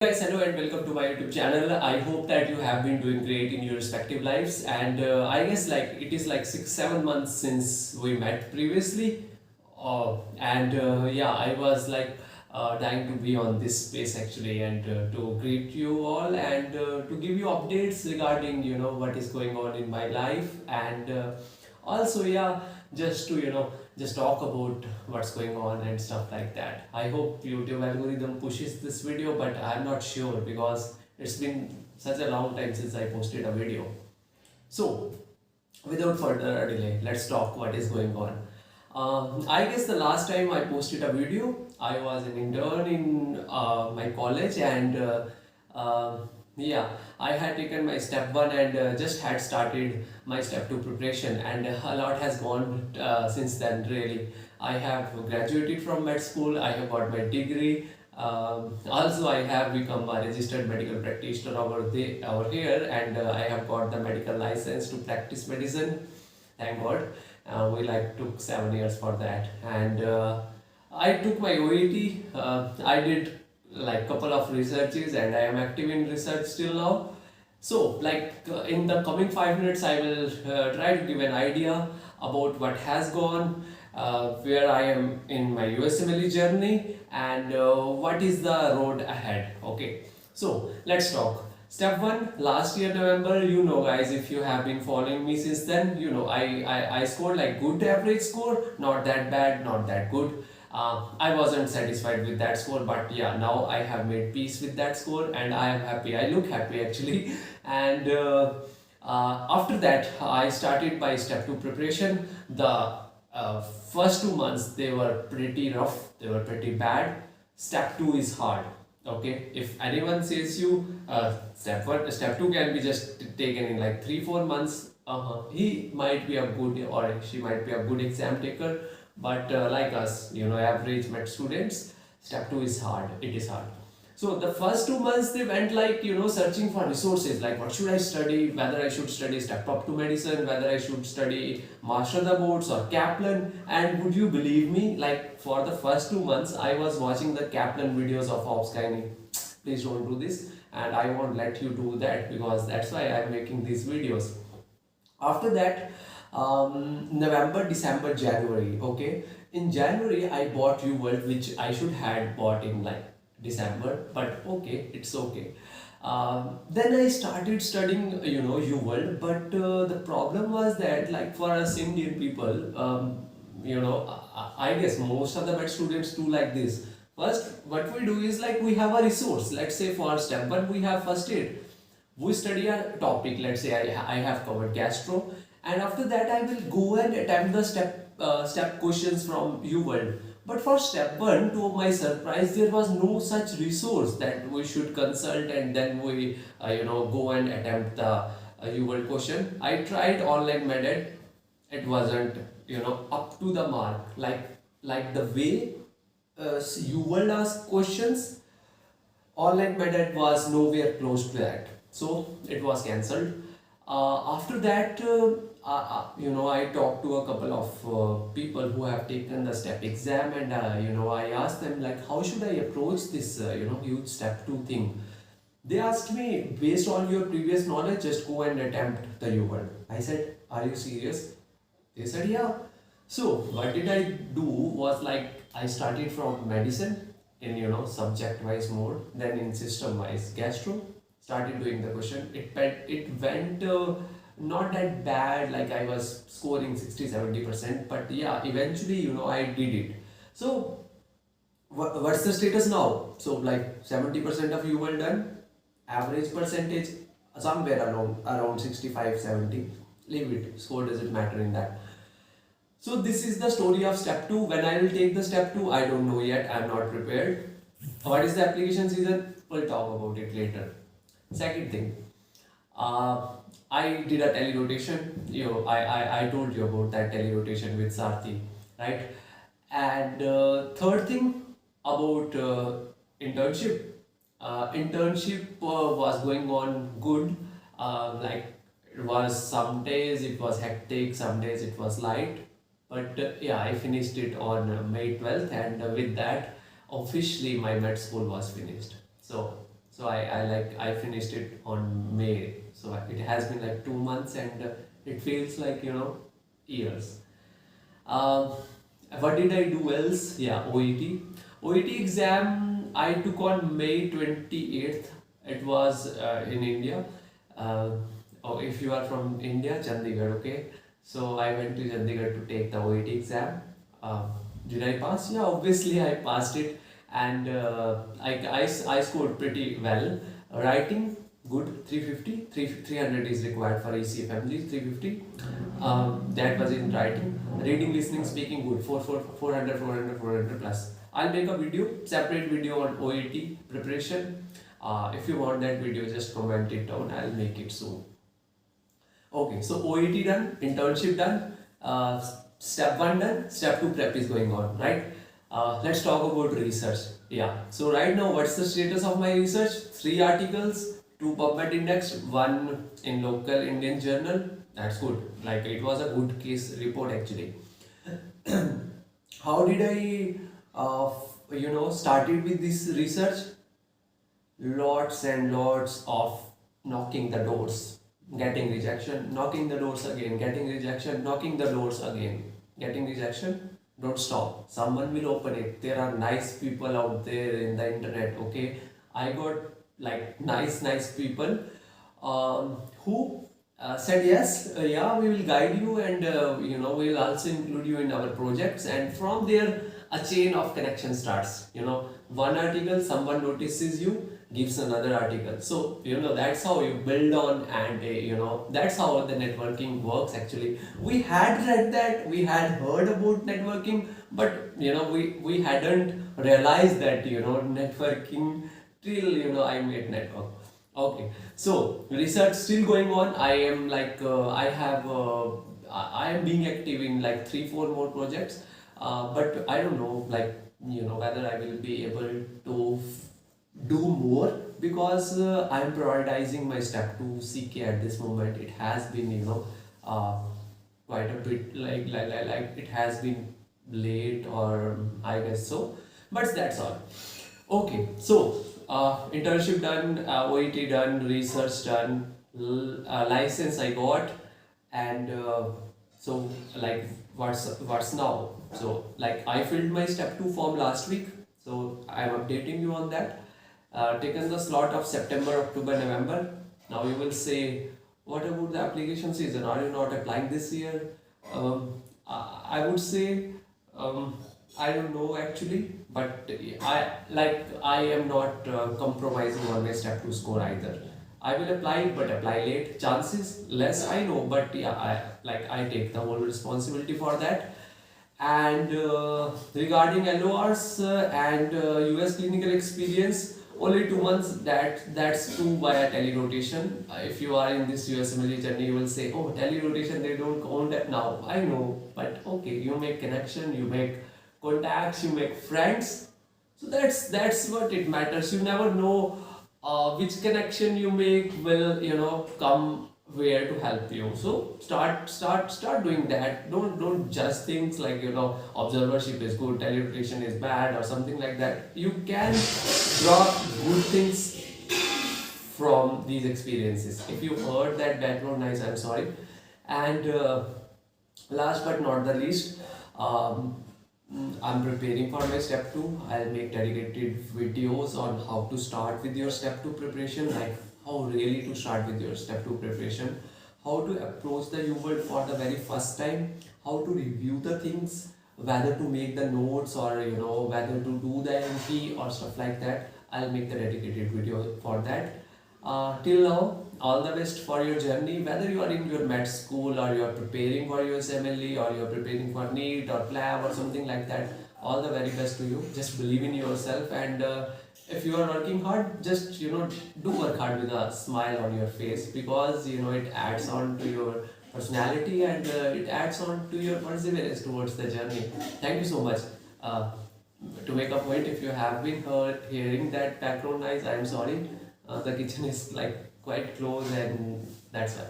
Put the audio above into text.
Guys, hello and welcome to my YouTube channel. I hope that you have been doing great in your respective lives, and I guess like it is like 6-7 months since we met previously. And yeah, I was like dying to be on this space actually, and to greet you all and to give you updates regarding what is going on in my life, and also yeah, just to just talk about what's going on and stuff like that. I hope YouTube algorithm pushes this video, but I'm not sure because it's been such a long time since I posted a video. So without further delay, let's talk what is going on. I guess the last time I posted a video, I was an intern in my college, and uh, yeah, I had taken my step one and just had started my step two preparation, and a lot has gone since then. Really, I have graduated from med school. I have got my degree. Also, I have become a registered medical practitioner over here, and I have got the medical license to practice medicine. Thank God. We like took 7 years for that, and I took my OET. I did like couple of researches, and I am active in research still now. So like in the coming 5 minutes, I will try to give an idea about what has gone, where I am in my USMLE journey, and what is the road ahead. Okay, so let's talk. Step one, last year November, guys, if you have been following me since then, I scored like good average score, not that bad, not that good. I wasn't satisfied with that score, but yeah, now I have made peace with that score and I am happy. I look happy actually. And after that, I started my step two preparation. The first 2 months they were pretty rough, they were pretty bad. Step two is hard. Okay, if anyone says you step one, step two can be just taken in like 3-4 months, he might be a good or she might be a good exam taker, but like us, average med students, step two is hard. It is hard. So the first 2 months they went like searching for resources, like what should I study, whether I should study step up to medicine, whether I should study master the boards or Kaplan. And would you believe me, like for the first 2 months I was watching the Kaplan videos of Ops Gynae. Please don't do this, and I won't let you do that because that's why I'm making these videos. After that, November, December, January. Okay, in January I bought UWorld, which I should had bought in like December, but okay, it's okay. Then I started studying, UWorld, but the problem was that, like for us Indian people, I guess most of the med students do like this. First, what we do is like we have a resource. Let's say for step one, we have first aid. We study a topic. Let's say I have covered gastro, and after that I will go and attempt the step questions from UWorld. But for step one, to my surprise, there was no such resource that we should consult and then we go and attempt the UWorld question. I tried online method. It wasn't up to the mark. Like the way UWorld asked questions, online method was nowhere close to that. So it was cancelled. After that, I talked to a couple of people who have taken the step exam, and I asked them like, how should I approach this huge step two thing. They asked me, based on your previous knowledge, just go and attempt the UWorld. I said, are you serious? They said, yeah. So what did I do was like I started from medicine in subject wise mode, then in system wise gastro. Started doing the question. It went not that bad, like I was scoring 60-70%, but yeah, eventually I did it. So what's the status now? So like 70% of you well done, average percentage somewhere around 65-70. Leave it, score doesn't matter in that. So this is the story of step 2. When I will take the step 2, I don't know yet. I am not prepared. What is the application season? We'll talk about it later. Second thing, I did a tele-rotation. I told you about that tele-rotation with Sarthi, right? And third thing about internship. Internship was going on good. Like it was, some days it was hectic, some days it was light. But yeah, I finished it on May 12th, and with that, officially my med school was finished. So So I finished it on May. So it has been like 2 months, and it feels like years. Um, what did I do else? Yeah, OET. OET exam I took on May 28th. It was in India. Uh, oh, if you are from India, Chandigarh, okay. So I went to Chandigarh to take the OET exam. Uh, did I pass? Yeah, obviously I passed it, and I scored pretty well. Writing good, 350, 300 is required for USMLE, 350. That was in writing. Reading, listening, speaking good, 400 plus. I'll make a video, separate video on OET preparation. If you want that video, just comment it down. I'll make it soon. Okay, so OET done, internship done, step 1 done, step 2 prep is going on, right? Let's talk about research. Yeah, so right now, what's the status of my research? 3 articles, 2 PubMed indexed, 1 in local Indian journal. That's good. Like, it was a good case report actually. How did I, started with this research? Lots and lots of knocking the doors, getting rejection, knocking the doors again, getting rejection, knocking the doors again, getting rejection. Don't stop. Someone will open it. There are nice people out there in the internet. Okay, I got like nice people who said yes, yeah, we will guide you, and we will also include you in our projects. And from there, a chain of connection starts. One article, someone notices you, gives another article. So that's how you build on, and that's how the networking works. Actually, we had read that, we had heard about networking, but we hadn't realized that networking till I made network. Okay, so research still going on. I am like I am being active in like 3-4 more projects, but I don't know, like whether I will be able to do more, because I am prioritizing my step 2 CK at this moment. It has been quite a bit like it has been late, or I guess so, but that's all. Okay, so internship done, OET done, research done, license I got, and so like what's now? So like I filled my step 2 form last week, so I'm updating you on that. Taken the slot of September, October, November. Now you will say, what about the application season? Are you not applying this year? I would say, I don't know actually, but I am not compromising on my step 2 score either. I will apply, but apply late. Chances less, I know, but yeah, I take the whole responsibility for that. And regarding LORs and US clinical experience, only 2 months. That's too via telerotation. If you are in this USMLE journey, you will say, oh, telerotation, they don't count that now. I know, but okay, you make connection, you make contacts, you make friends. So that's what it matters. You never know which connection you make will come where to help you. So start doing that. Don't just things like observership is good, telerotation is bad, or something like that. You can draw good things from these experiences. If you heard that background noise, I'm sorry. And last but not the least, I'm preparing for my step 2. I'll make dedicated videos on how to start with your step 2 preparation, like how really to start with your step 2 preparation, how to approach the U-World for the very first time, how to review the things, whether to make the notes, or whether to do the MP or stuff like that. I'll make the dedicated video for that. Till now, all the best for your journey, whether you are in your med school, or you are preparing for USMLE, or you are preparing for NEET or PLAB or something like that. All the very best to you. Just believe in yourself, and if you are working hard, just do work hard with a smile on your face, because it adds on to your personality, and it adds on to your perseverance towards the journey. Thank you so much. To make a point, if you have been hearing that background noise, I am sorry. The kitchen is like quite close, and that's why.